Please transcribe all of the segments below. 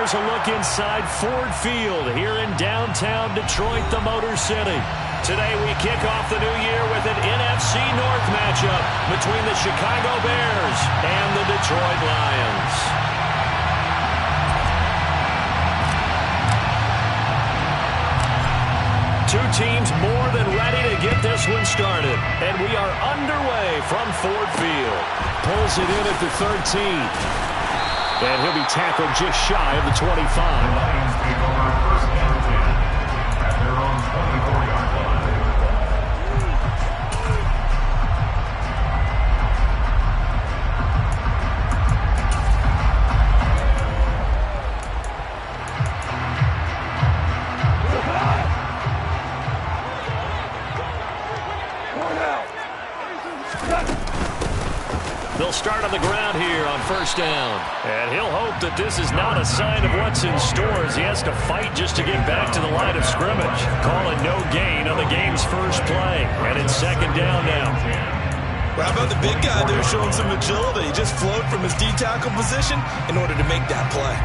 here's a look inside Ford Field here in downtown Detroit, the Motor City. Today we kick off the new year with an NFC North matchup between the Chicago Bears and the Detroit Lions. Two teams more than ready to get this one started. And we are underway from Ford Field. Pulls it in at the 13. And he'll be tackled just shy of the 25. The Lions take over first and 10 at their own 24-yard line. They'll start on the ground here on first down. And he'll hope that this is not a sign of what's in store as he has to fight just to get back to the line of scrimmage. Call it no gain on the game's first play. And it's second down now. Well, how about the big guy there showing some agility? He just flowed from his D-tackle position in order to make that play.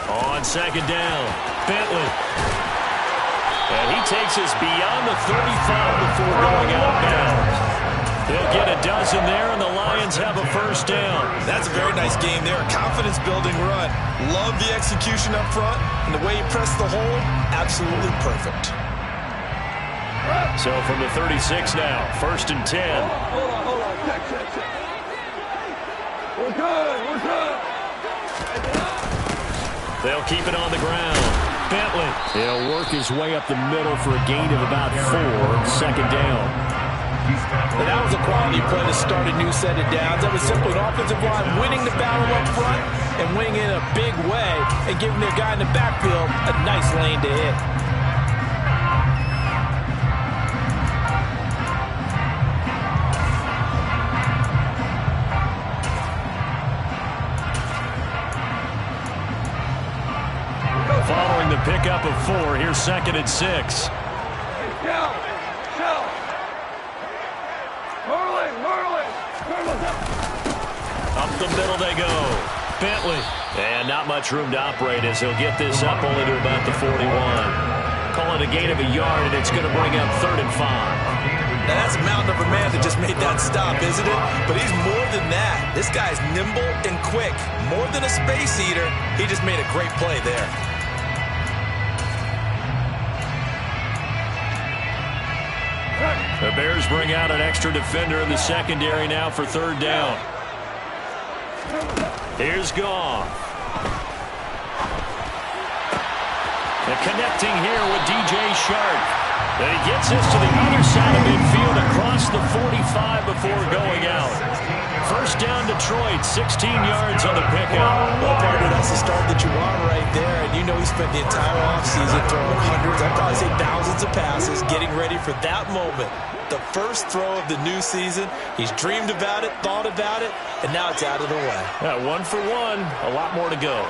On second down, Bentley. And he takes us beyond the 35 before going out of bounds. They'll get a dozen there, and the Lions have a first down. That's a very nice game there. A confidence-building run. Love the execution up front, and the way you press the hold, absolutely perfect. So from the 36 now, first and 10. Hold on. Check. We're good. They'll keep it on the ground. Bentley. He'll work his way up the middle for a gain of about 4. Second down. And that was a quality play to start a new set of downs. That was simply an offensive line winning the battle up front and winning in a big way and giving their guy in the backfield a nice lane to hit. Following the pickup of 4, here's second and 6. Up the middle they go. Bentley. And not much room to operate as he'll get this up only to about the 41. Call it a gain of a yard, and it's going to bring up third and 5. Now that's a mountain of a man that just made that stop, isn't it? But he's more than that. This guy's nimble and quick. More than a space eater, he just made a great play there. The Bears bring out an extra defender in the secondary now for third down. Here's Goff. And connecting here with DJ Shark. And he gets this to the other side of midfield across the 45 before going out. First down Detroit, 16 yards on the pickup. Well, partner, that's the start that you want right there. And you know he spent the entire offseason throwing hundreds, I'd probably say thousands of passes, getting ready for that moment. The first throw of the new season. He's dreamed about it, thought about it, and now it's out of the way. Yeah, 1 for 1, a lot more to go.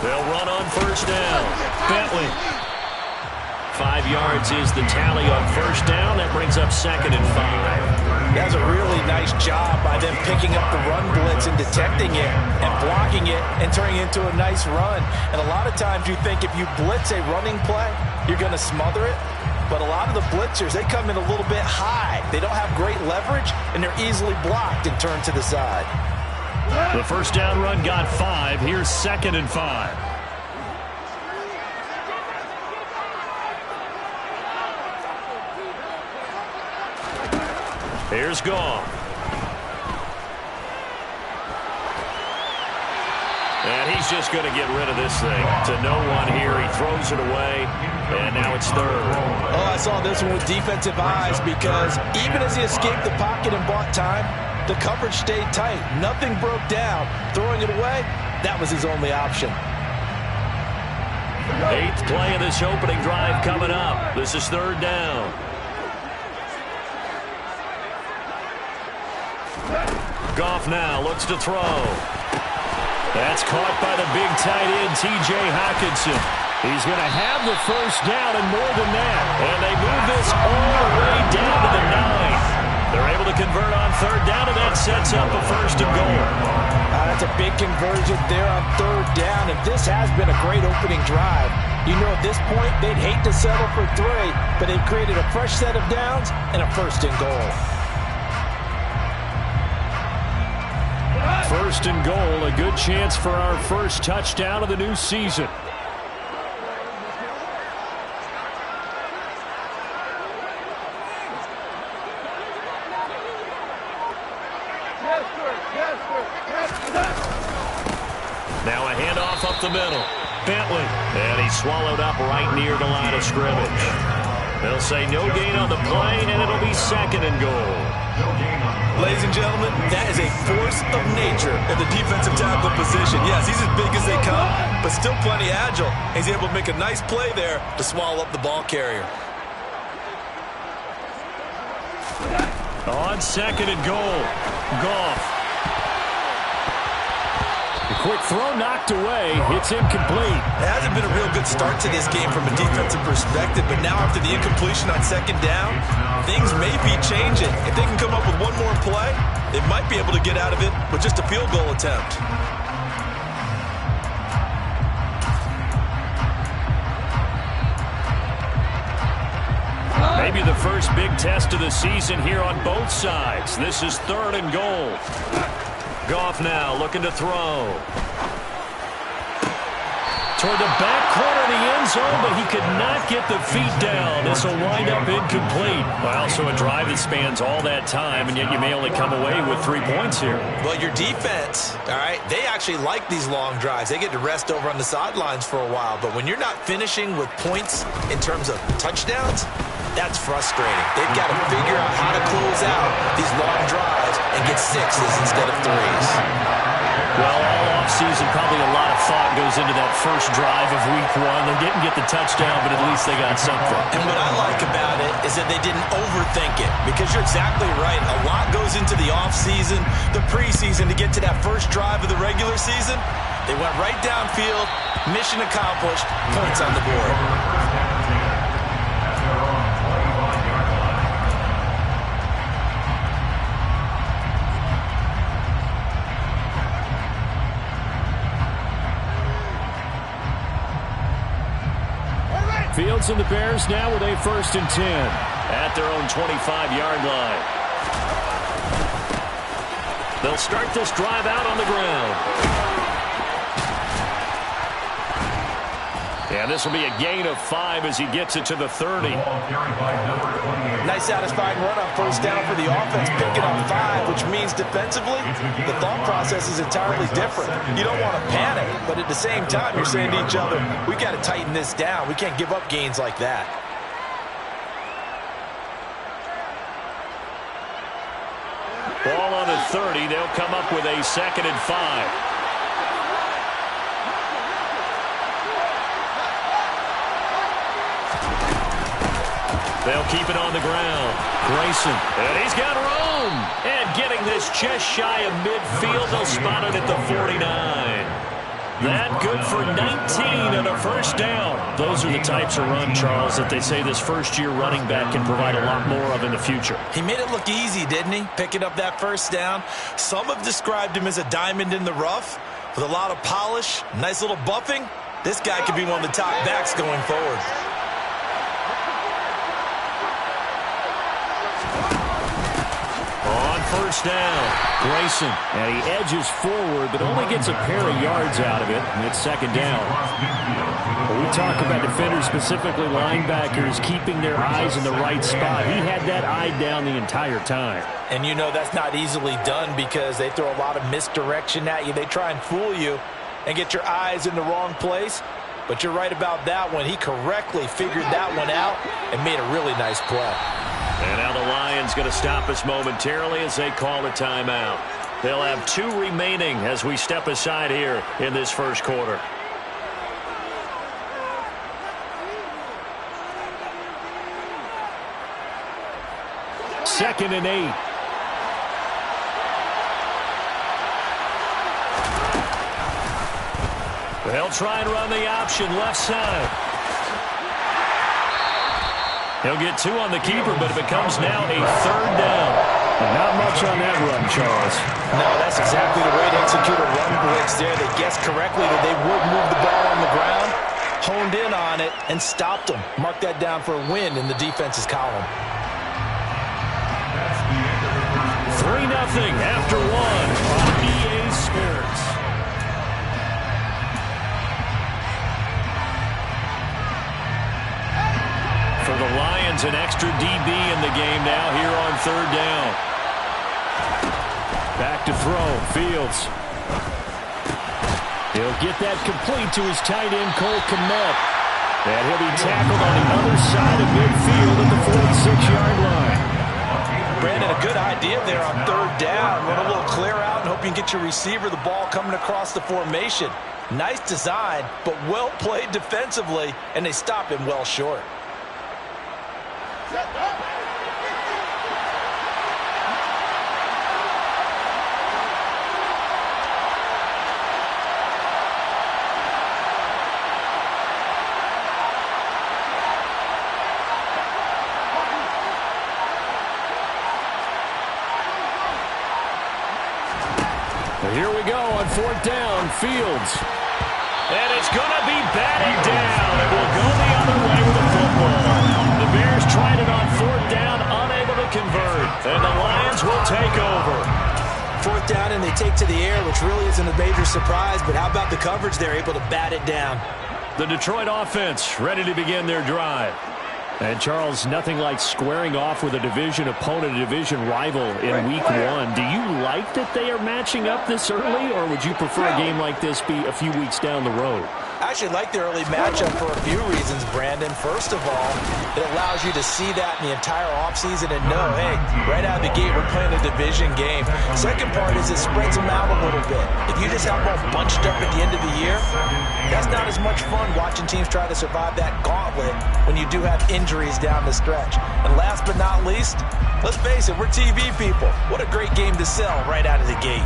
They'll run on first down. Bentley. 5 yards is the tally on first down. That brings up second and 5. That's a really nice job by them picking up the run blitz and detecting it and blocking it and turning it into a nice run. And a lot of times you think if you blitz a running play, you're going to smother it. But a lot of the blitzers, they come in a little bit high. They don't have great leverage, and they're easily blocked and turned to the side. The first down run got 5. Here's second and 5. Here's Goff. And he's just going to get rid of this thing. To no one here. He throws it away. And now it's third. Oh, I saw this one with defensive eyes because even as he escaped the pocket and bought time, the coverage stayed tight. Nothing broke down. Throwing it away, that was his only option. 8th play of this opening drive coming up. This is third down. Goff now looks to throw. That's caught by the big tight end, T.J. Hockenson. He's going to have the first down and more than that. And they move this all the way down to the 9. They're able to convert on third down, and that sets up a first and goal. That's a big conversion there on third down, and this has been a great opening drive. You know, at this point, they'd hate to settle for 3, but they've created a fresh set of downs and a first and goal. First and goal, a good chance for our first touchdown of the new season. Now a handoff up the middle. Bentley. And he's swallowed up right near the line of scrimmage. They'll say no gain on the play, and it'll be second and goal. Ladies and gentlemen, that is a force of nature in the defensive tackle position. Yes, he's as big as they come, but still plenty agile. He's able to make a nice play there to swallow up the ball carrier. On second and goal, Goff. The quick throw knocked away. It's incomplete. It hasn't been a real good start to this game from a defensive perspective, but now after the incompletion on second down, things may be changing. If they can come up with one more play, they might be able to get out of it with just a field goal attempt. Maybe the first big test of the season here on both sides. This is third and goal. Goff now looking to throw. Toward the back corner of the end zone, but he could not get the feet down. This will wind up incomplete. Well, so a drive that spans all that time, and yet you may only come away with 3 points here. Well, your defense, all right, they actually like these long drives. They get to rest over on the sidelines for a while, but when you're not finishing with points in terms of touchdowns, that's frustrating. They've got to figure out how to close out these long drives and get 6s instead of 3s. Well, all offseason, probably a lot of thought goes into that first drive of week 1. They didn't get the touchdown, but at least they got something. And what I like about it is that they didn't overthink it, because you're exactly right. A lot goes into the offseason, the preseason, to get to that first drive of the regular season. They went right downfield, mission accomplished, points on the board. Fields and the Bears now with a 1st and 10 at their own 25-yard line. They'll start this drive out on the ground. And this will be a gain of 5 as he gets it to the 30. Nice satisfying run on first down for the offense, picking up 5, which means defensively, the thought process is entirely different. You don't want to panic, but at the same time, you're saying to each other, we got to tighten this down. We can't give up gains like that. Ball on the 30. They'll come up with a 2nd and 5. They'll keep it on the ground. Grayson. And he's got room. And getting this just shy of midfield. They'll spot it at the 49. That good for 19 and a first down. Those are the types of run, Charles, that they say this first-year running back can provide a lot more of in the future. He made it look easy, didn't he? Picking up that first down. Some have described him as a diamond in the rough with a lot of polish, nice little buffing. This guy could be one of the top backs going forward. First down, Grayson, and he edges forward, but only gets a pair of yards out of it, and it's 2nd down. When we talk about defenders, specifically linebackers, keeping their eyes in the right spot, he had that eye down the entire time. And you know that's not easily done because they throw a lot of misdirection at you. They try and fool you and get your eyes in the wrong place, but you're right about that one. He correctly figured that one out and made a really nice play. And now the Lions going to stop us momentarily as they call a timeout. They'll have 2 remaining as we step aside here in this first quarter. Second and 8. They'll try and run the option left side. He'll get 2 on the keeper, but it becomes now a 3rd down. And not much on that run, Charles. No, that's exactly the way to execute a run blitz there. They guessed correctly that they would move the ball on the ground, honed in on it, and stopped them. Mark that down for a win in the defense's column. 3-0 after one on EA Sports. For the Lions, an extra DB in the game now here on third down. Back to throw, Fields. He'll get that complete to his tight end, Cole Kmet. And he'll be tackled on the other side of midfield at the 46-yard line. Brandon, a good idea there on third down. Run a little clear out and hope you can get your receiver the ball coming across the formation. Nice design, but well played defensively, and they stop him well short. Here we go on fourth down, Fields. And it's going to be batted down. It will go the other way with the football. The Bears tried it on fourth down, unable to convert. And the Lions will take over. Fourth down and they take to the air, which really isn't a major surprise, but how about the coverage? They're able to bat it down. The Detroit offense ready to begin their drive. And, Charles, nothing like squaring off with a division opponent, a division rival in week one. Do you like that they are matching up this early, or would you prefer a game like this be a few weeks down the road? I actually like the early matchup for a few reasons, Brandon. First of all, it allows you to see that in the entire offseason and know, hey, right out of the gate, we're playing a division game. Second part is it spreads them out a little bit. If you just have them all bunched up at the end of the year, that's not as much fun watching teams try to survive that gauntlet when you do have injuries down the stretch. And last but not least, let's face it, we're TV people. What a great game to sell right out of the gate.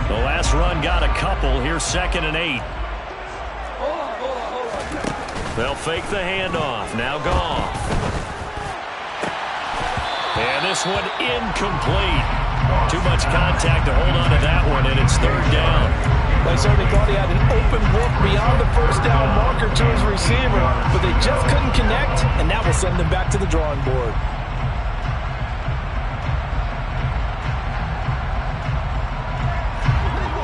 The last run got a couple. Here's 2nd and 8. They'll fake the handoff. Now Goff. And this one incomplete. Too much contact to hold on to that one, and it's third down. They certainly thought he had an open look beyond the first down marker to his receiver, but they just couldn't connect, and that will send them back to the drawing board.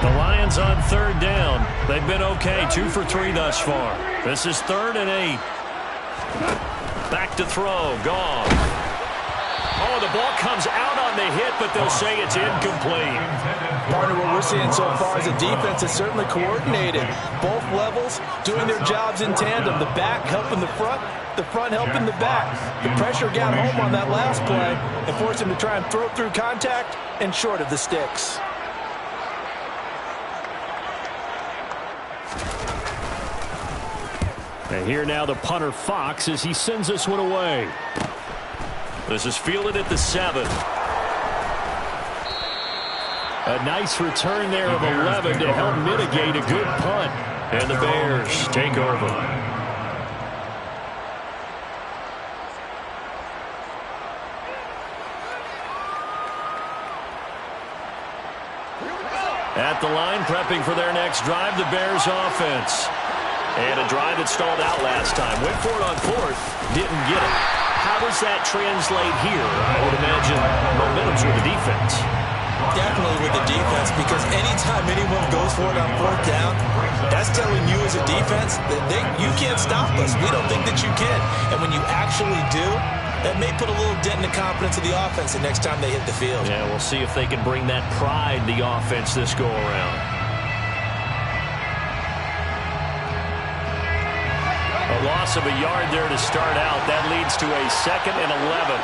The Lions on third down. They've been okay, 2 for 3 thus far. This is 3rd and 8. Back to throw, Goff. Oh, the ball comes out on the hit, but they'll say it's incomplete. Partner, what we're seeing so far is a defense is certainly coordinated. Both levels doing their jobs in tandem. The back helping the front helping the back. The pressure got home on that last play and forced him to try and throw through contact and short of the sticks. And here now the punter, Fox, as he sends this one away. This is fielded at the 7. A nice return there of 11 to help mitigate a good punt. And the Bears take over. At the line, prepping for their next drive, the Bears offense. And a drive that stalled out last time. Went for it on 4th, didn't get it. How does that translate here? I would imagine momentum's with the defense. Definitely with the defense, because anytime anyone goes for it on 4th down, that's telling you as a defense that you can't stop us. We don't think that you can. And when you actually do, that may put a little dent in the confidence of the offense the next time they hit the field. Yeah, we'll see if they can bring that pride in the offense this go-around. A loss of a yard there to start out. That leads to a 2nd and 11.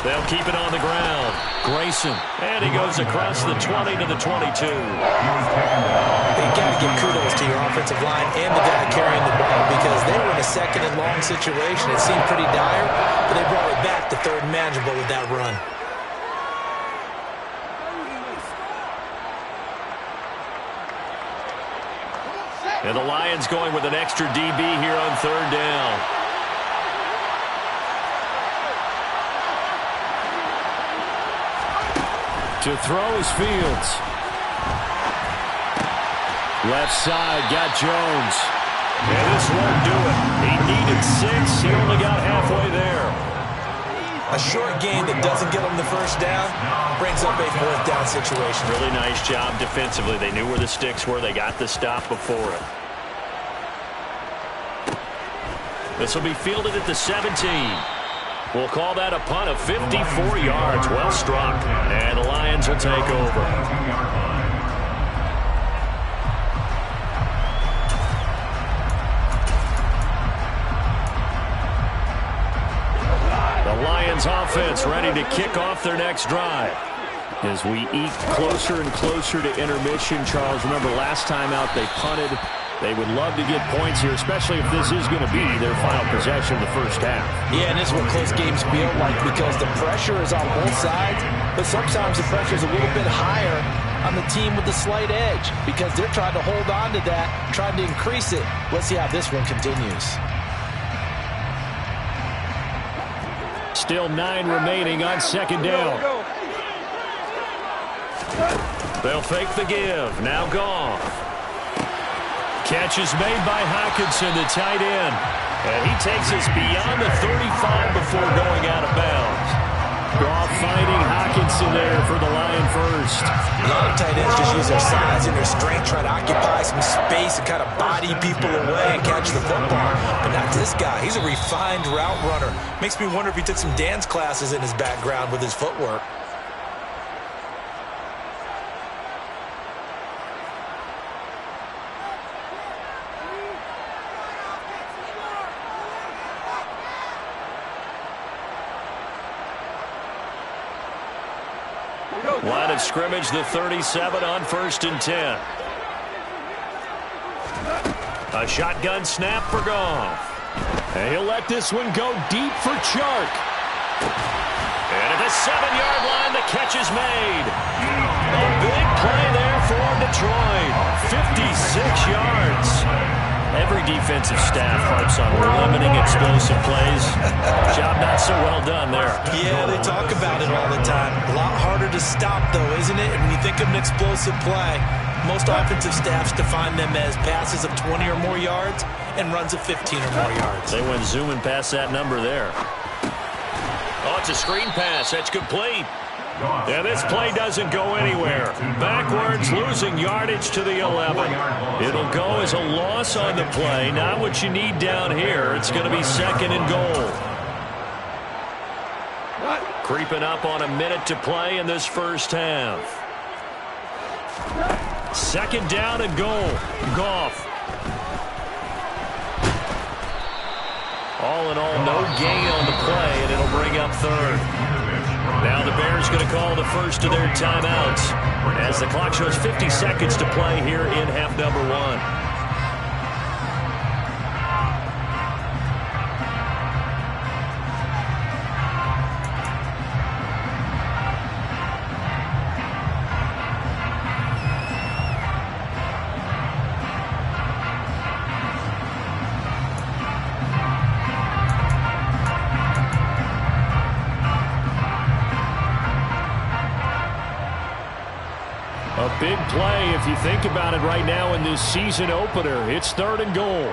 They'll keep it on the ground. Grayson. And he goes across the 20 to the 22. They got to give kudos to your offensive line and the guy carrying the ball, because they were in a 2nd and long situation. It seemed pretty dire, but they brought it back to 3rd and manageable with that run. And the Lions going with an extra DB here on third down. To throw is Fields. Left side, got Jones. And this won't do it. He needed 6. He only got halfway there. A short game that doesn't get him the first down brings up a fourth down situation. Really nice job defensively. They knew where the sticks were. They got the stop before it. This will be fielded at the 17. We'll call that a punt of 54 yards. Well struck. And the Lions will take over. The Lions offense ready to kick off their next drive. As we eke closer and closer to intermission, Charles, remember last time out they punted. They would love to get points here, especially if this is going to be their final possession of the first half. Yeah, and this is what close games feel like because the pressure is on both sides, but sometimes the pressure is a little bit higher on the team with the slight edge because they're trying to hold on to that, trying to increase it. Let's see how this one continues. Still 9 remaining on second down. They'll fake the give. Now Goff. Catch is made by Hockenson, the tight end. And he takes us beyond the 35 before going out of bounds. Goff finding Hockenson there for the Lion first. A lot of tight ends just use their size and their strength, try to occupy some space and kind of body people away and catch the football. But not this guy. He's a refined route runner. Makes me wonder if he took some dance classes in his background with his footwork. Line of scrimmage, the 37 on 1st and 10. A shotgun snap for Goff. And he'll let this one go deep for Chark. And at the 7-yard line, the catch is made. A big play there for Detroit. 56 yards. Every defensive staff harps on limiting explosive plays. Job not so well done there. Yeah, they talk about it all the time. A lot harder to stop, though, isn't it? And when you think of an explosive play, most offensive staffs define them as passes of 20 or more yards and runs of 15 or more yards. They went zooming past that number there. Oh, it's a screen pass. That's complete. Yeah, this play doesn't go anywhere. Backwards, losing yardage to the 11. It'll go as a loss on the play. Not what you need down here. It's going to be 2nd and goal. Creeping up on a minute to play in this first half. 2nd down and goal. Goff. All in all, no gain on the play, and it'll bring up 3rd. Now the Bears going to call the first of their timeouts as the clock shows 50 seconds to play here in half number 1. A big play if you think about it right now in this season opener. It's 3rd and goal.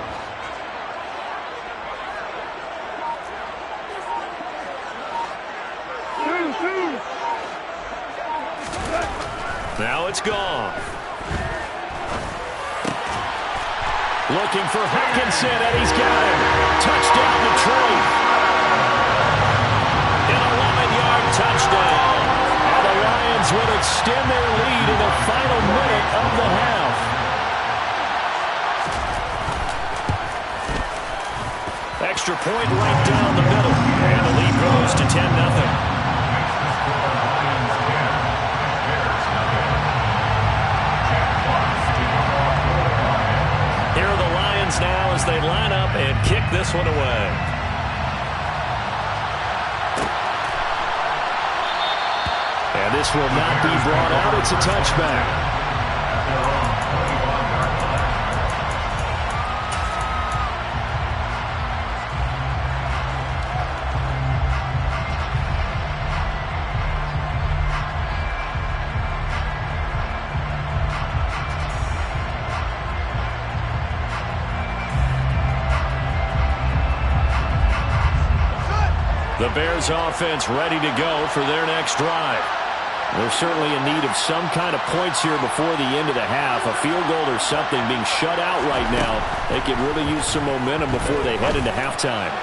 Now it's gone. Looking for Hockenson, and he's got him. Touchdown Detroit. An 11-yard touchdown. And the Lions will extend their lead in the final minute of the half. Extra point right down the middle. And the lead grows to 10-0. Here are the Lions now as they line up and kick this one away. And this will not be brought out. It's a touchback. The Bears offense ready to go for their next drive. They're certainly in need of some kind of points here before the end of the half. A field goal or something being shut out right now. They could really use some momentum before they head into halftime.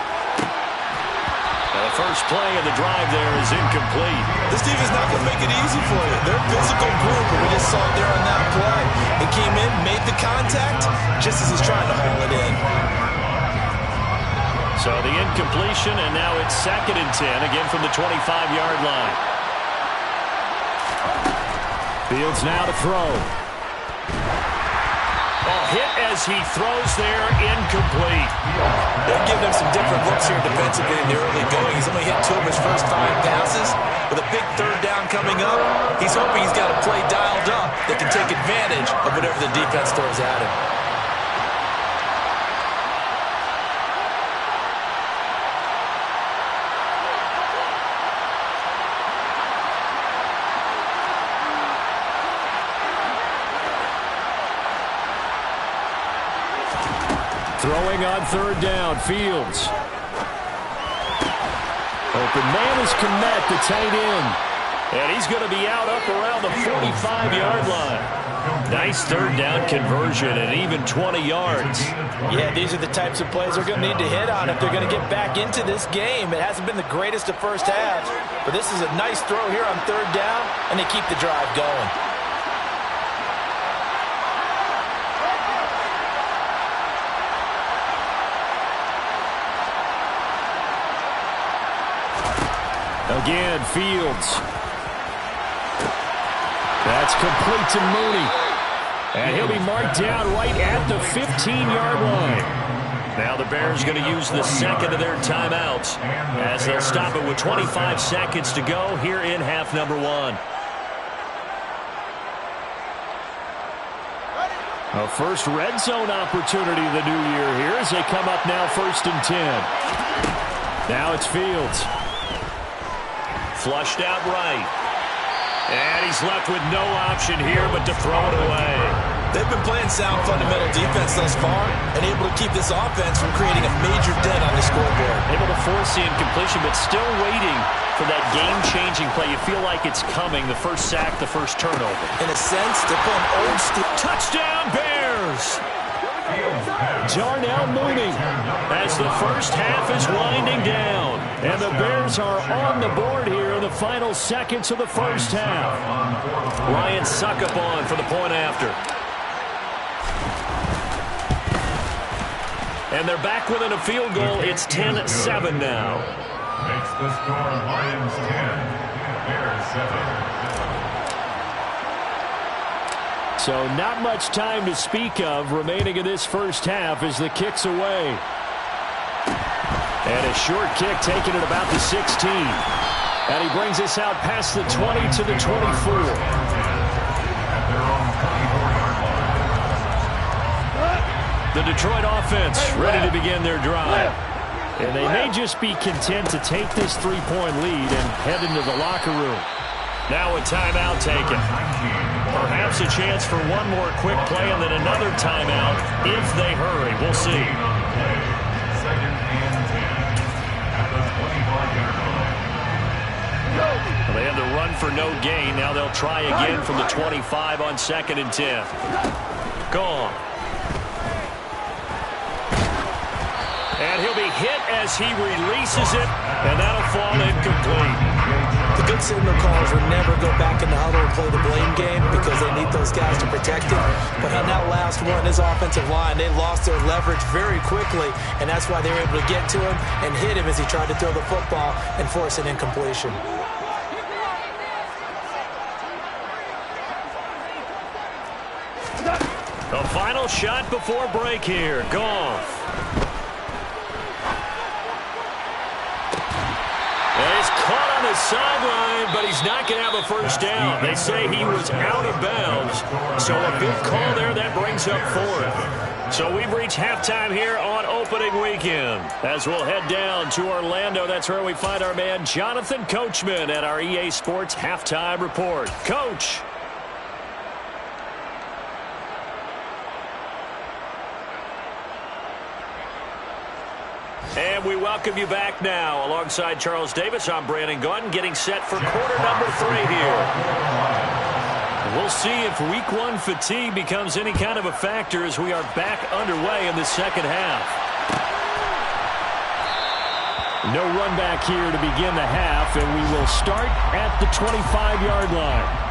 The first play of the drive there is incomplete. This defense is not going to make it easy for you. They're a physical group, and we just saw it there on that play. He came in, made the contact, just as he's trying to haul it in. So the incompletion, and now it's 2nd and 10, again from the 25-yard line. Fields now to throw. Hit as he throws there, incomplete. They're giving him some different looks here defensively in the early going. He's only hit 2 of his first 5 passes. With a big 3rd down coming up, he's hoping he's got a play dialed up that can take advantage of whatever the defense throws at him. Throwing on 3rd down, Fields. Open man is Kmet, the tight end. And he's going to be out up around the 45-yard line. Nice 3rd down conversion and even 20 yards. Yeah, these are the types of plays they're going to need to hit on if they're going to get back into this game. It hasn't been the greatest of first halves, but this is a nice throw here on 3rd down, and they keep the drive going. Again, Fields. That's complete to Mooney. And he'll be marked down right at the 15-yard line. Now the Bears going to use the 2nd of their timeouts as they'll stop it with 25 seconds to go here in half number 1. A first red zone opportunity of the new year here as they come up now 1st and 10. Now it's Fields. Flushed out right. And he's left with no option here but to throw it away. They've been playing sound fundamental defense thus far and able to keep this offense from creating a major dent on the scoreboard. Able to force the incompletion, but still waiting for that game-changing play. You feel like it's coming, the first sack, the first turnover. In a sense, they're playing old school. Touchdown, Bears! Darnell Mooney as the first half is winding down. And the Bears are on the board here in the final seconds of the first half. Ryan Suckup on for the point after. And they're back within a field goal. It's 10-7 now. Makes the score Lions 10, Bears 7. So not much time to speak of remaining in this first half as the kick's away. And a short kick taken at about the 16. And he brings us out past the 20 to the 24. The Detroit offense ready to begin their drive. And they may just be content to take this 3-point lead and head into the locker room. Now a timeout taken. Perhaps a chance for one more quick play and then another timeout if they hurry. We'll see. 2nd and 10 at the 25-yard line. They had the run for no gain. Now they'll try again from the 25 on 2nd and 10. Gone. And he'll be hit as he releases it, and that'll fall incomplete. The good signal callers will never go back in the huddle and play the blame game because they need those guys to protect him. But on that last one, his offensive line, they lost their leverage very quickly, and that's why they were able to get to him and hit him as he tried to throw the football and force an incompletion. The final shot before break here. Goff. He's caught on the sideline, but he's not going to have a first down. They say he was out of bounds. So a big call there that brings up 4th. So we've reached halftime here on opening weekend. As we'll head down to Orlando, that's where we find our man Jonathan Coachman at our EA Sports Halftime Report. Coach. And we welcome you back now. Alongside Charles Davis, I'm Brandon Gaudin, getting set for quarter number 3 here. We'll see if week 1 fatigue becomes any kind of a factor as we are back underway in the second half. No run back here to begin the half, and we will start at the 25-yard line.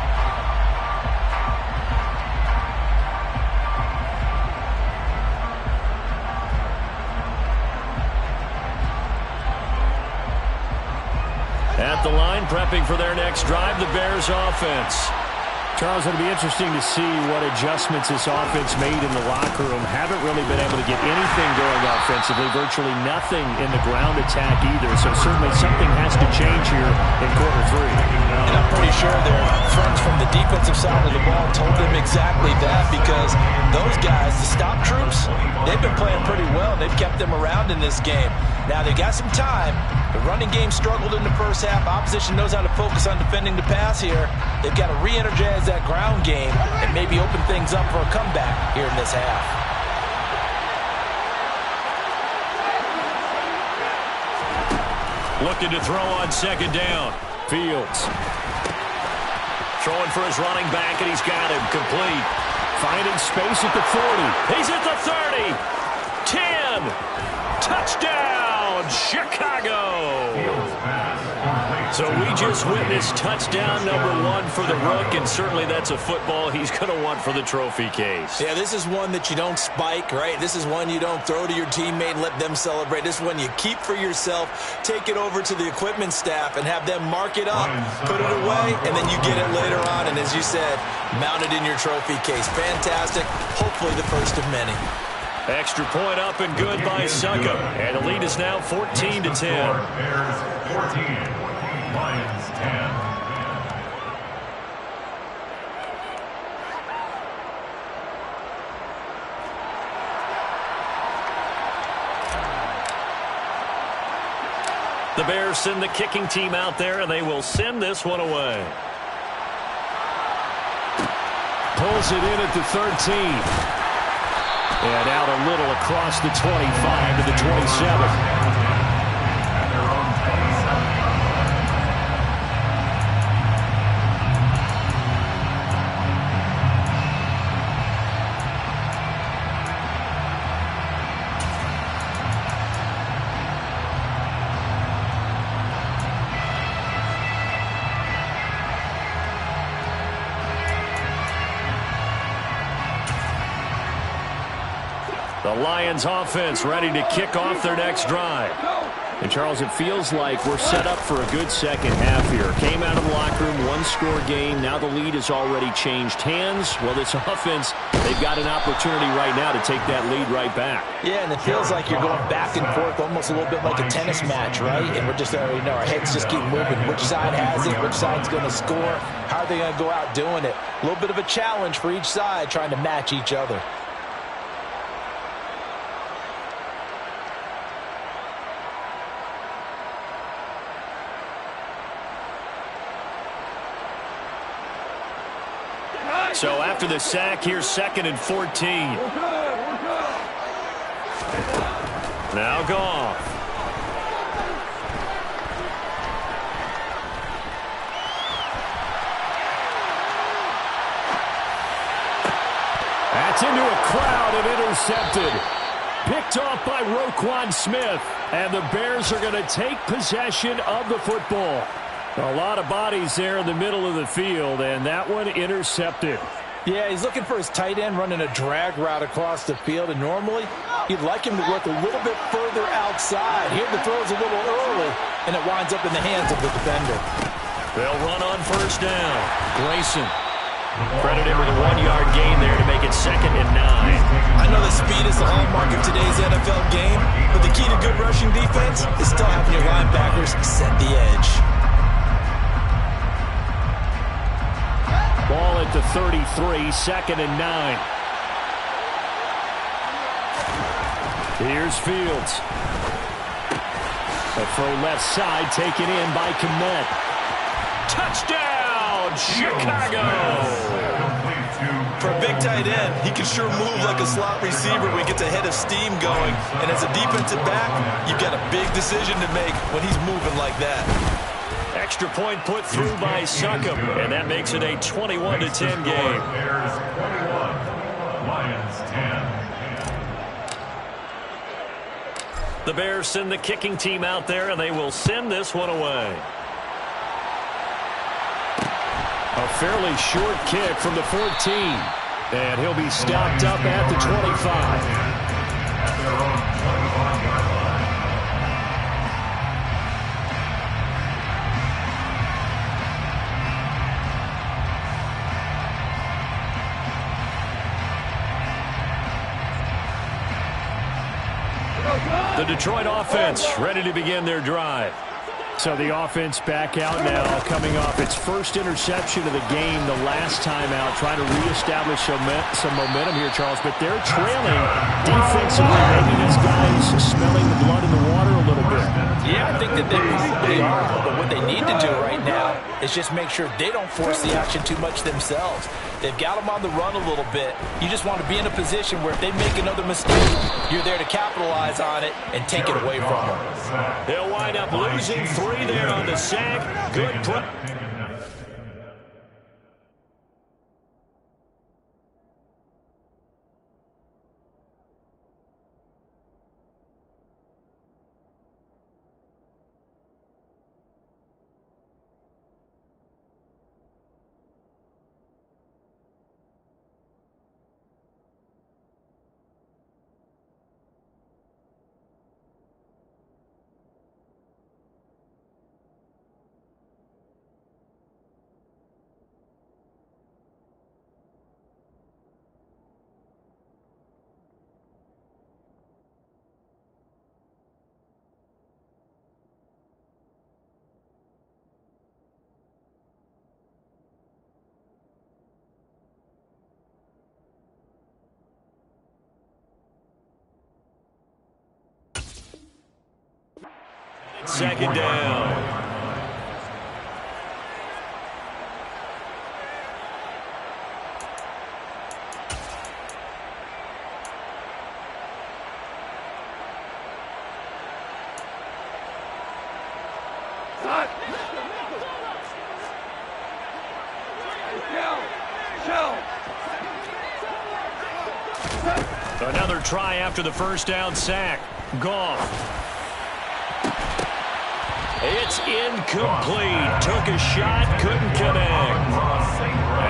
At the line, prepping for their next drive, the Bears offense. Charles, it'll be interesting to see what adjustments this offense made in the locker room. Haven't really been able to get anything going offensively, virtually nothing in the ground attack either. So certainly something has to change here in quarter 3. And I'm pretty sure their friends from the defensive side of the ball told them exactly that, because those guys, the stop troops, they've been playing pretty well. They've kept them around in this game. Now they got some time. The running game struggled in the first half. Opposition knows how to focus on defending the pass here. They've got to re-energize that ground game and maybe open things up for a comeback here in this half. Looking to throw on second down. Fields. Throwing for his running back, and he's got him complete. Finding space at the 40. He's at the 30. 10. Touchdown, Chicago. So we just witnessed touchdown number 1 for the Rook, and certainly that's a football he's going to want for the trophy case. Yeah, this is one that you don't spike, right? This is one you don't throw to your teammate and let them celebrate. This is one you keep for yourself, take it over to the equipment staff and have them mark it up, put it away, and then you get it later on. And as you said, mount it in your trophy case. Fantastic. Hopefully the first of many. Extra point up and good by Suckup. And the lead is now 14-10. Bears 14, Lions 10. The Bears send the kicking team out there, and they will send this one away. Pulls it in at the 13. And out a little across the 25 to the 27. The Lions offense ready to kick off their next drive. And Charles, it feels like we're set up for a good second half here. Came out of the locker room, 1-score game. Now the lead has already changed hands. Well, this offense, they've got an opportunity right now to take that lead right back. Yeah, and it feels like you're going back and forth, almost a little bit like a tennis match, right? And we're just, our heads just keep moving. Which side has it? Which side's going to score? How are they going to go out doing it? A little bit of a challenge for each side, trying to match each other. So after the sack, here's 2nd and 14. Now Goff. That's into a crowd and intercepted. Picked off by Roquan Smith. And the Bears are going to take possession of the football. A lot of bodies there in the middle of the field, and that one intercepted. Yeah, he's looking for his tight end running a drag route across the field, and normally you'd like him to work a little bit further outside. Here the throw's a little early, and it winds up in the hands of the defender. They'll run on first down. Grayson. Credit him with a 1-yard gain there to make it 2nd and 9. I know the speed is the hallmark of today's NFL game, but the key to good rushing defense is still having your linebackers set the edge. Ball at the 33, 2nd and 9. Here's Fields. A throw left side taken in by Kmet. Touchdown, Chicago! For a big tight end, he can sure move like a slot receiver when he gets a head of steam going. And as a defensive back, you've got a big decision to make when he's moving like that. Extra point put through by Succop, and that makes it a 21-10 game. Bears 21, Lions 10. The Bears send the kicking team out there, and they will send this one away. A fairly short kick from the 14. And he'll be stopped up at the 25. At their own 25-yard line. The Detroit offense ready to begin their drive. So the offense back out now, coming off its first interception of the game the last time out, trying to reestablish some momentum here, Charles. But they're trailing defensively. Maybe these guys smelling the blood in the water a little bit. Yeah, I think that they probably are. But what they need to do right now is just make sure they don't force the action too much themselves. They've got them on the run a little bit. You just want to be in a position where if they make another mistake, you're there to capitalize on it and take it away from them. They'll wind up losing 3 there on the sack. Good play. Second down. Another try after the first down sack. Goff. It's incomplete. Took a shot, couldn't connect.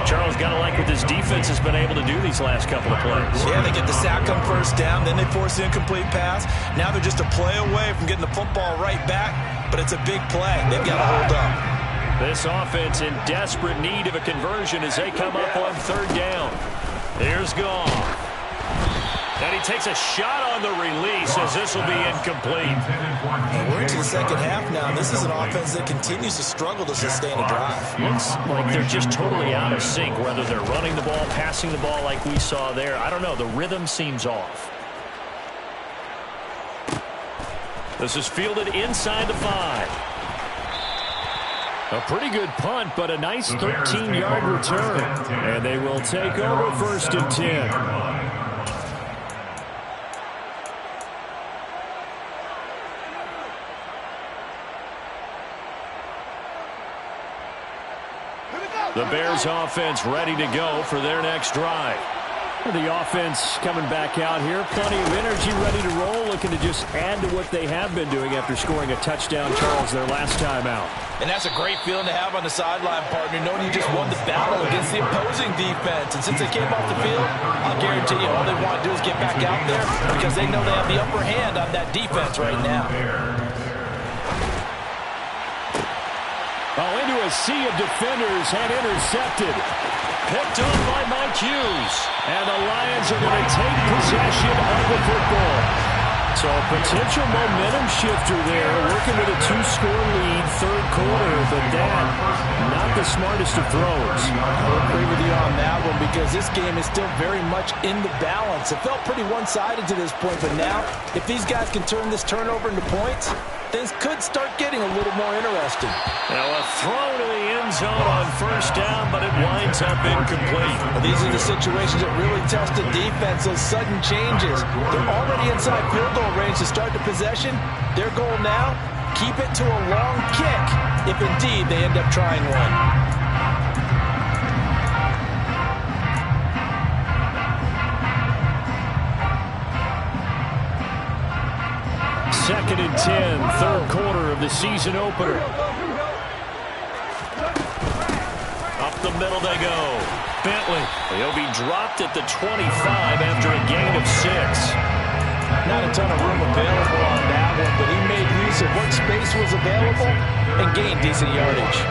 Charles, got to like what this defense has been able to do these last couple of plays. Yeah, they get the sack on first down, then they force the incomplete pass. Now they're just a play away from getting the football right back, but it's a big play. They've got to hold up. This offense in desperate need of a conversion as they come up on third down. Here's Goff. And he takes a shot on the release as this will be incomplete. And we're into the second half now. And this is an offense that continues to struggle to sustain a drive. Looks like they're just totally out of sync, whether they're running the ball, passing the ball like we saw there. I don't know. The rhythm seems off. This is fielded inside the 5. A pretty good punt, but a nice 13-yard return. And they will take over first and 10. The Bears offense ready to go for their next drive. The offense coming back out here. Plenty of energy, ready to roll, looking to just add to what they have been doing after scoring a touchdown, Charles, their last time out. And that's a great feeling to have on the sideline, partner, knowing you just won the battle against the opposing defense. And since they came off the field, I'll guarantee you all they want to do is get back out there because they know they have the upper hand on that defense right now. Oh, into a sea of defenders and intercepted. Picked up by Mike Hughes. And the Lions are going to take possession of the football. So a potential momentum shifter there, working with a 2-score lead, third quarter, but that, not the smartest of throws. I'll agree with you on that one because this game is still very much in the balance. It felt pretty one-sided to this point, but now, if these guys can turn this turnover into points, things could start getting a little more interesting. Now a throw to the end zone on first down, but it winds up incomplete. Well, these are the situations that really test the defense, those sudden changes. They're already inside field goal range to start the possession. Their goal now, keep it to a long kick, if indeed they end up trying one. Second and 10, third quarter of the season opener. Up the middle they go. Bentley. He'll be dropped at the 25 after a gain of 6. Not a ton of room available on that one, but he made use of what space was available and gained decent yardage.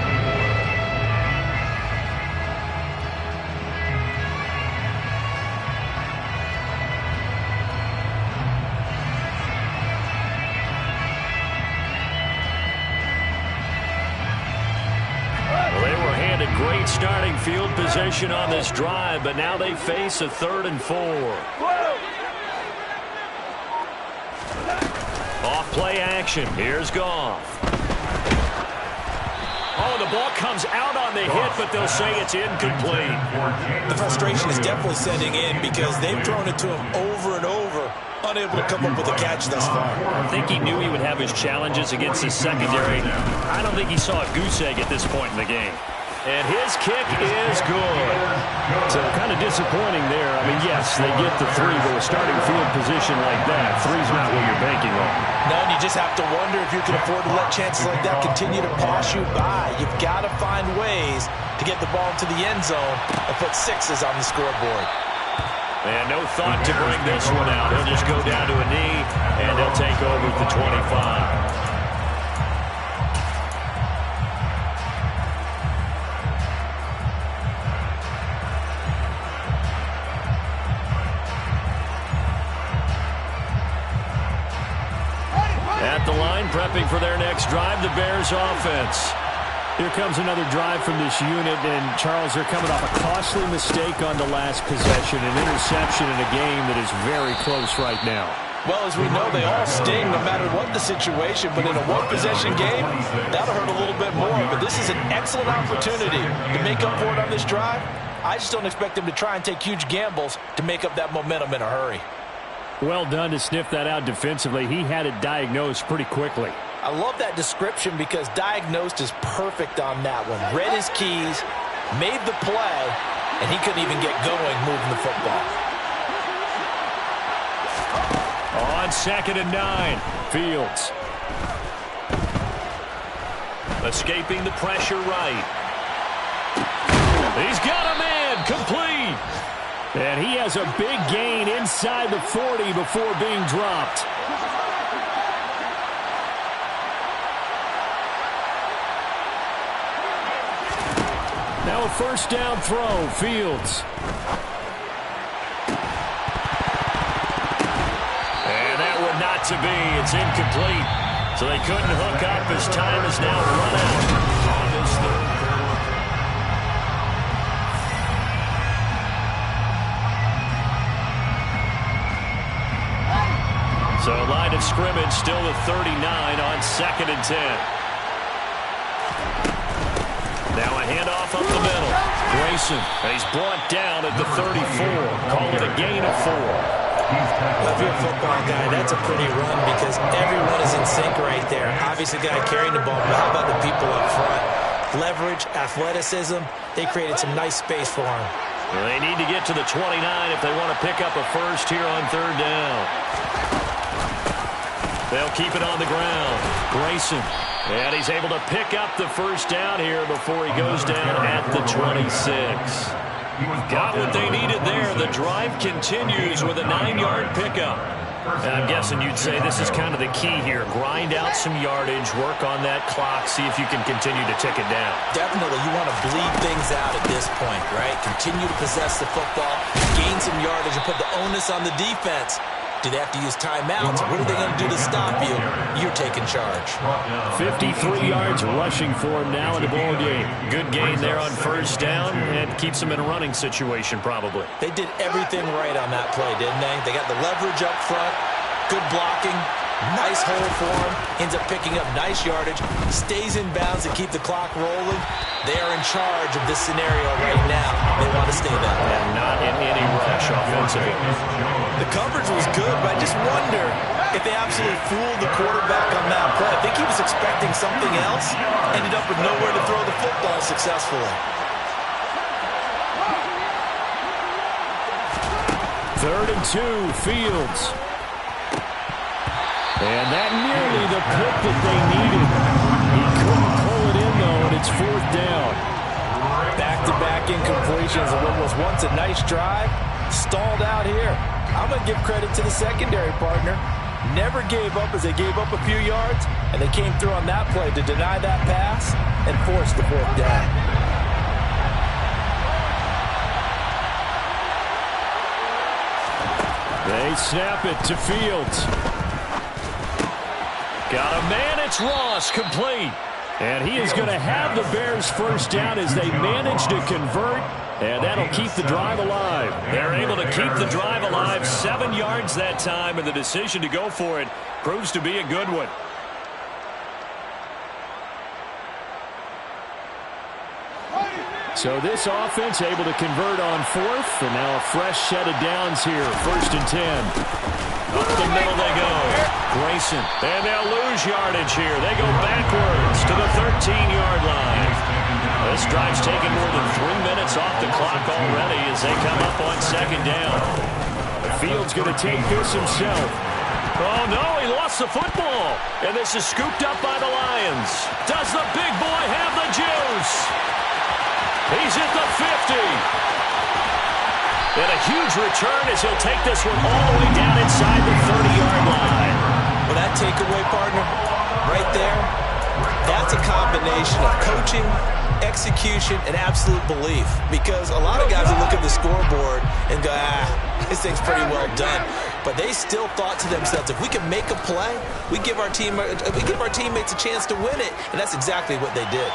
Great starting field position on this drive, but now they face a 3rd and 4. Off play action. Here's Goff. Oh, the ball comes out on the hit, but they'll say it's incomplete. The frustration is definitely setting in because they've thrown it to him over and over, unable to come up with a catch thus far. I think he knew he would have his challenges against his secondary. I don't think he saw a goose egg at this point in the game. And his kick is good. So kind of disappointing there. I mean, yes, they get the 3, but a starting field position like that, 3's not what you're banking on. No, and you just have to wonder if you can afford to let chances like that continue to pass you by. You've got to find ways to get the ball into the end zone and put 6s on the scoreboard. And no thought to bring this one out. He'll just go down to a knee, and they'll take over at the 25. At the line, prepping for their next drive, the Bears offense. Here comes another drive from this unit, and Charles, they're coming off a costly mistake on the last possession, an interception in a game that is very close right now. Well, as we know, they all sting no matter what the situation, but in a one-possession game, that'll hurt a little bit more. But this is an excellent opportunity to make up for it on this drive. I just don't expect them to try and take huge gambles to make up that momentum in a hurry. Well done to sniff that out defensively. He had it diagnosed pretty quickly. I love that description because diagnosed is perfect on that one. Read his keys, made the play, and he couldn't even get going moving the football. On 2nd and 9, Fields. Escaping the pressure right. He's got a man, complete. And he has a big gain inside the 40 before being dropped. Now a first down throw, Fields. And that would not to be. It's incomplete. So they couldn't hook up as time is now run out on this third quarter. So line of scrimmage still at 39 on 2nd and 10. Now a handoff up the middle. Grayson, and he's brought down at the 34. Call it a gain of 4. Well, if you're a football guy, that's a pretty run because everyone is in sync right there. Obviously, the guy carrying the ball, but how about the people up front? Leverage, athleticism, they created some nice space for him. Well, they need to get to the 29 if they want to pick up a first here on 3rd down. They'll keep it on the ground. Grayson. And he's able to pick up the first down here before he goes down at the 26. Got what they needed there. The drive continues with a 9-yard pickup. And I'm guessing you'd say this is kind of the key here. Grind out some yardage, work on that clock, see if you can continue to tick it down. Definitely, you want to bleed things out at this point, right? Continue to possess the football, gain some yardage, and put the onus on the defense. Do they have to use timeouts? What are they going to do to stop you? You're taking charge. 53 yards rushing for him now in the ball game. Good gain there on first down and keeps him in a running situation probably. They did everything right on that play, didn't they? They got the leverage up front, good blocking, Nice hole for him. Ends up picking up nice yardage. Stays in bounds to keep the clock rolling. They are in charge of this scenario right now. They want to stay that way. And not in any rush offensively. The coverage was good, but I just wonder if they absolutely fooled the quarterback on that play. I think he was expecting something else. Ended up with nowhere to throw the football successfully. 3rd and 2, Fields. And that nearly the pick that they needed. He couldn't pull it in, though, and it's 4th down. Back-to-back incompletions of what was once a nice drive. Stalled out here. I'm going to give credit to the secondary partner. Never gave up as they gave up a few yards, and they came through on that play to deny that pass and force the 4th down. They snap it to Fields. Got a man, it's Ross, complete. And he is going to have the Bears 1st down as they manage to convert, and that'll keep the drive alive. They're able to keep the drive alive, 7 yards that time, and the decision to go for it proves to be a good one. So this offense able to convert on 4th, and now a fresh set of downs here, 1st and 10. Up the middle they go. Grayson. And they'll lose yardage here. They go backwards to the 13-yard line. This drive's taken more than 3 minutes off the clock already as they come up on 2nd down. Fields going to take this himself. Oh, no, he lost the football. And this is scooped up by the Lions. Does the big boy have the juice? He's at the 50. And a huge return as he'll take this one all the way down inside the 30-yard line. Well, that takeaway, partner, right there, that's a combination of coaching, execution, and absolute belief. Because a lot of guys will look at the scoreboard and go, this thing's pretty well done. But they still thought to themselves, if we can make a play, we give our teammates a chance to win it. And that's exactly what they did.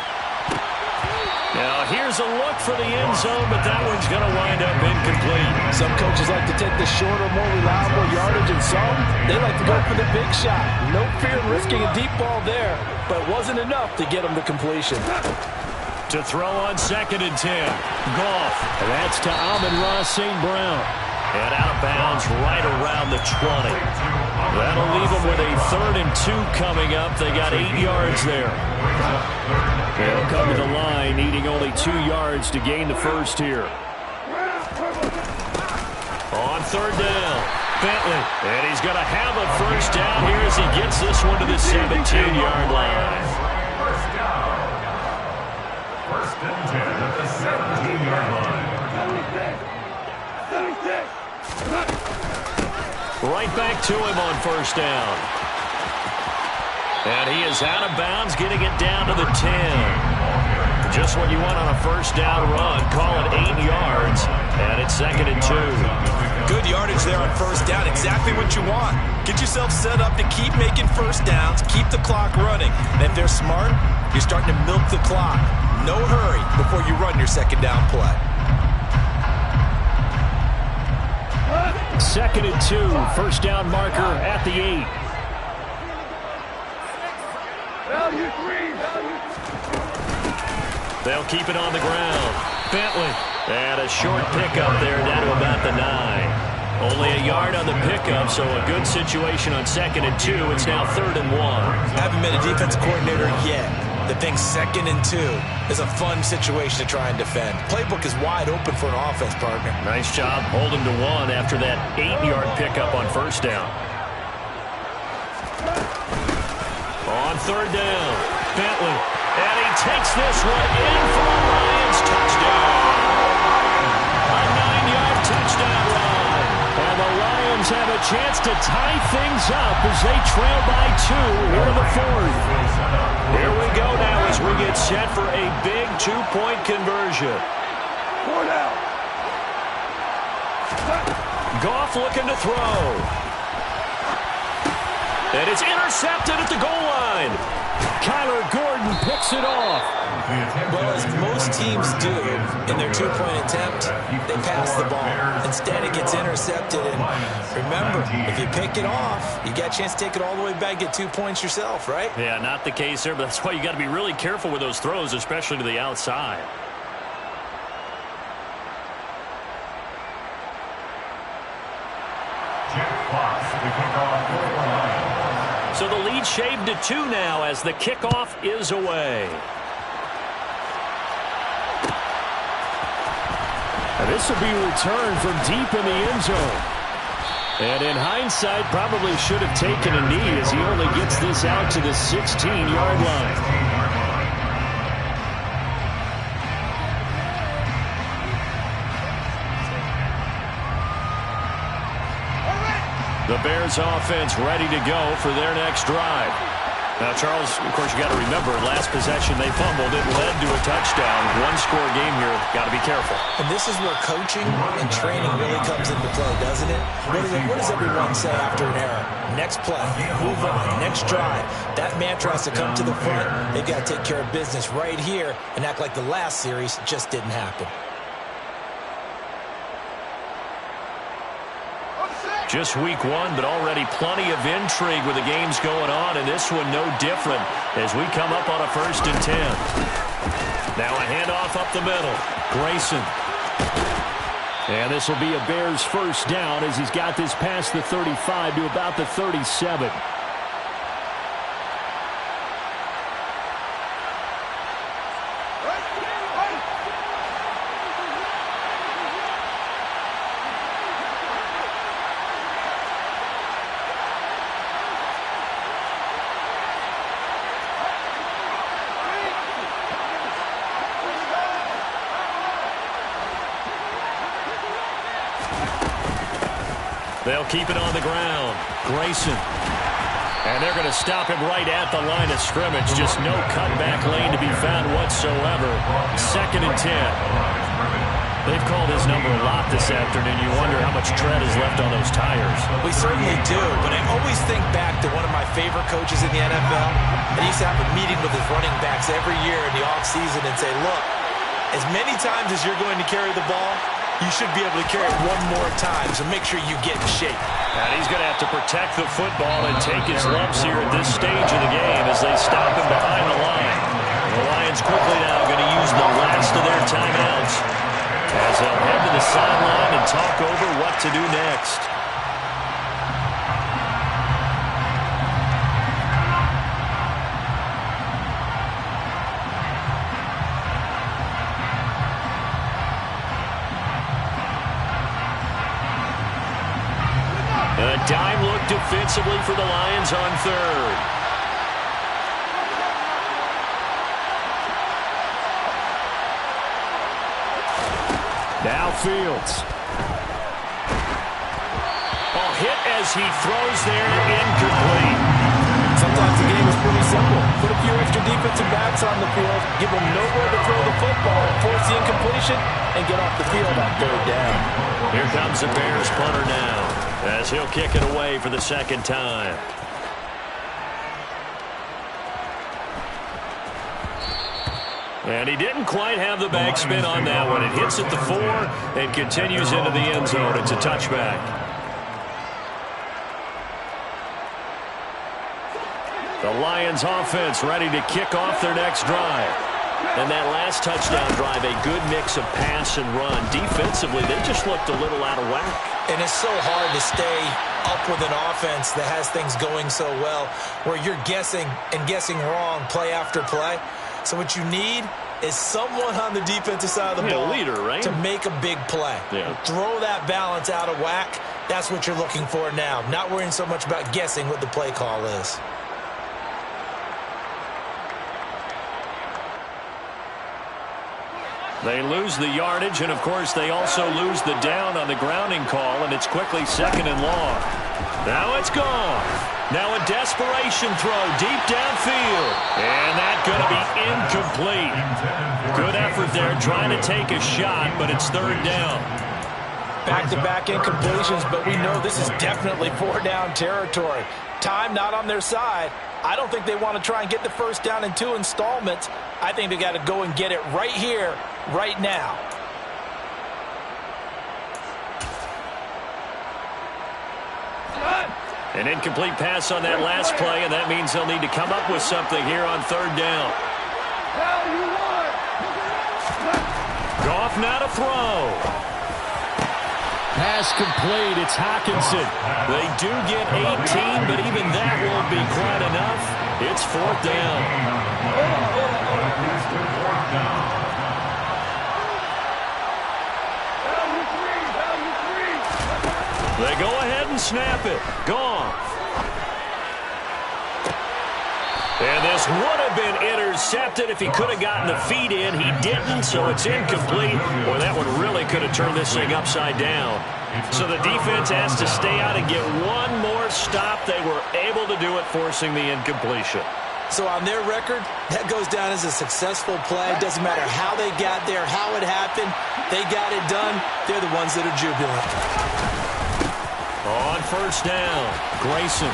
Now, here's a look for the end zone, but that one's going to wind up incomplete. Some coaches like to take the shorter, more reliable yardage, and some, they like to go for the big shot. No fear in risking a deep ball there, but it wasn't enough to get them to completion. To throw on 2nd and 10. Goff. And that's to Amon-Ra St. Brown. And out of bounds right around the 20. That'll leave them with a 3rd and 2 coming up. They got 8 yards there. They'll come to the line, needing only 2 yards to gain the 1st here. On 3rd down, Bentley. And he's going to have a 1st down here as he gets this one to the 17-yard line. 1st and 10 at the 17-yard line. Right back to him on 1st down. And he is out of bounds, getting it down to the 10. Just what you want on a 1st down run. Call it 8 yards, and it's 2nd and 2. Good yardage there on 1st down. Exactly what you want. Get yourself set up to keep making 1st downs, keep the clock running. And if they're smart, you're starting to milk the clock. No hurry before you run your 2nd down play. 2nd and 2, 1st down marker at the 8. They'll keep it on the ground. Bentley. And a short pickup there down to about the 9. Only a yard on the pickup, so a good situation on 2nd and 2. It's now 3rd and 1. Haven't been a defensive coordinator yet. The thing's 2nd and 2 is a fun situation to try and defend. Playbook is wide open for an offense, partner. Nice job holding to 1 after that 8-yard pickup on 1st down. On 3rd down, Bentley. And he takes this one in for a Lions touchdown. A 9-yard touchdown run. And the Lions have a chance to tie things up as they trail by 2 here in the 4th. Here we go now as we get set for a big 2-point conversion. 4 down. Goff looking to throw. And it's intercepted at the goal line. Kyler Gordon picks it off. Well, as most teams do in their two-point attempt, they pass the ball. Instead, it gets intercepted. And remember, if you pick it off, you got a chance to take it all the way back, get 2 points yourself, right? Yeah, not the case there, but that's why you got to be really careful with those throws, especially to the outside. So the lead shaved to 2 now as the kickoff is away. And this will be returned from deep in the end zone. And in hindsight, probably should have taken a knee as he only gets this out to the 16-yard line. The Bears offense ready to go for their next drive. Now, Charles, of course, you got to remember, last possession they fumbled. It led to a touchdown. One-score game here. Got to be careful. And this is where coaching and training really comes into play, doesn't it? What does everyone say after an error? Next play, move on, next drive. That mantra has to come to the front. They've got to take care of business right here and act like the last series just didn't happen. Just week 1, but already plenty of intrigue with the games going on, and this one no different as we come up on a 1st and 10. Now a handoff up the middle. Grayson. And this will be a Bears first down as he's got this past the 35 to about the 37. They'll keep it on the ground. Grayson. And they're going to stop him right at the line of scrimmage. Just no cutback lane to be found whatsoever. 2nd and 10. They've called his number a lot this afternoon. You wonder how much tread is left on those tires. We certainly do, but I always think back to one of my favorite coaches in the NFL. And he used to have a meeting with his running backs every year in the offseason and say, look, as many times as you're going to carry the ball, you should be able to carry it one more time, so make sure you get in shape. And he's going to have to protect the football and take his lumps here at this stage of the game as they stop him behind the line. The Lions quickly now going to use the last of their timeouts as they'll head to the sideline and talk over what to do next. A dime look defensively for the Lions on 3rd. Now Fields. Oh, hit as he throws there, incomplete. Sometimes the game is pretty simple. Put a few extra defensive backs on the field, give them nowhere to throw the football, force the incompletion, and get off the field on 3rd down. Here comes the Bears punter now as he'll kick it away for the 2nd time. And he didn't quite have the backspin on that one. It hits at the 4 and continues into the end zone. It's a touchback. The Lions offense ready to kick off their next drive. And that last touchdown drive, a good mix of pass and run. Defensively, they just looked a little out of whack. And it's so hard to stay up with an offense that has things going so well, where you're guessing and guessing wrong play after play. So what you need is someone on the defensive side of the ball, a leader, right, to make a big play. Yeah. Throw that balance out of whack. That's what you're looking for now. Not worrying so much about guessing what the play call is. They lose the yardage, and, of course, they also lose the down on the grounding call, and it's quickly 2nd and long. Now it's gone. Now a desperation throw deep downfield. And that's going to be incomplete. Good effort there trying to take a shot, but it's 3rd down. Back-to-back incompletions, but we know this is definitely four-down territory. Time not on their side. I don't think they want to try and get the first down in 2 installments. I think they got to go and get it right here, right now. An incomplete pass on that last play, and that means they'll need to come up with something here on 3rd down. Goff now to throw. Pass complete. It's Hockenson. They do get 18, but even that won't be quite enough. It's 4th down. They go ahead and snap it. Goff. And this would have been intercepted if he could have gotten the feet in. He didn't, so it's incomplete. Boy, that one really could have turned this thing upside down. So the defense has to stay out and get one more stop. They were able to do it, forcing the incompletion. So on their record, that goes down as a successful play. It doesn't matter how they got there, how it happened. They got it done. They're the ones that are jubilant. On 1st down, Grayson.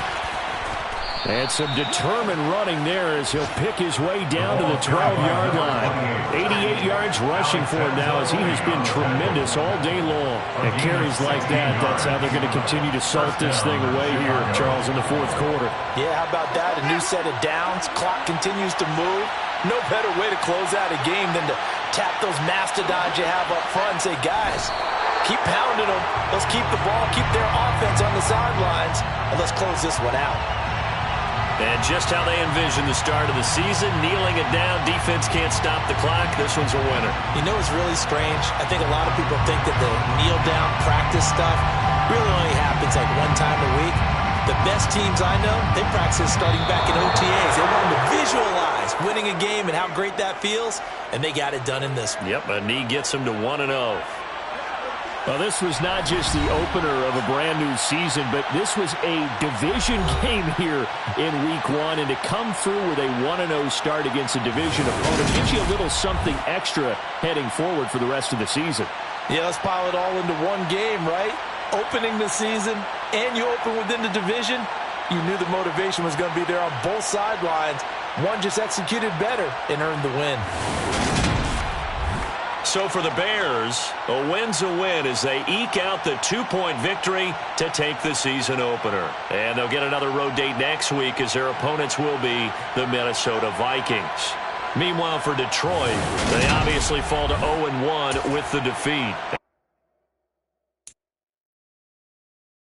And some determined running there as he'll pick his way down to the 12-yard line. 88 yards rushing for him now as he has been tremendous all day long. And carries like that, that's how they're going to continue to salt this thing away here, Charles, in the 4th quarter. Yeah, how about that? A new set of downs. Clock continues to move. No better way to close out a game than to tap those mastodons you have up front and say, guys, keep pounding them. Let's keep the ball, keep their offense on the sidelines, and let's close this one out. And just how they envision the start of the season, kneeling it down, defense can't stop the clock. This one's a winner. You know, it's really strange. I think a lot of people think that the kneel-down practice stuff really only happens like one time a week. The best teams I know, they practice starting back in OTAs. They want them to visualize winning a game and how great that feels, and they got it done in this one. Yep, a knee gets them to 1-0. Well, this was not just the opener of a brand-new season, but this was a division game here in Week 1, and to come through with a 1-0 start against a division opponent gives you a little something extra heading forward for the rest of the season. Yeah, let's pile it all into one game, right? Opening the season, and you open within the division. You knew the motivation was going to be there on both sidelines. One just executed better and earned the win. So for the Bears, a win's a win as they eke out the 2-point victory to take the season opener. And they'll get another road date next week as their opponents will be the Minnesota Vikings. Meanwhile, for Detroit, they obviously fall to 0-1 with the defeat.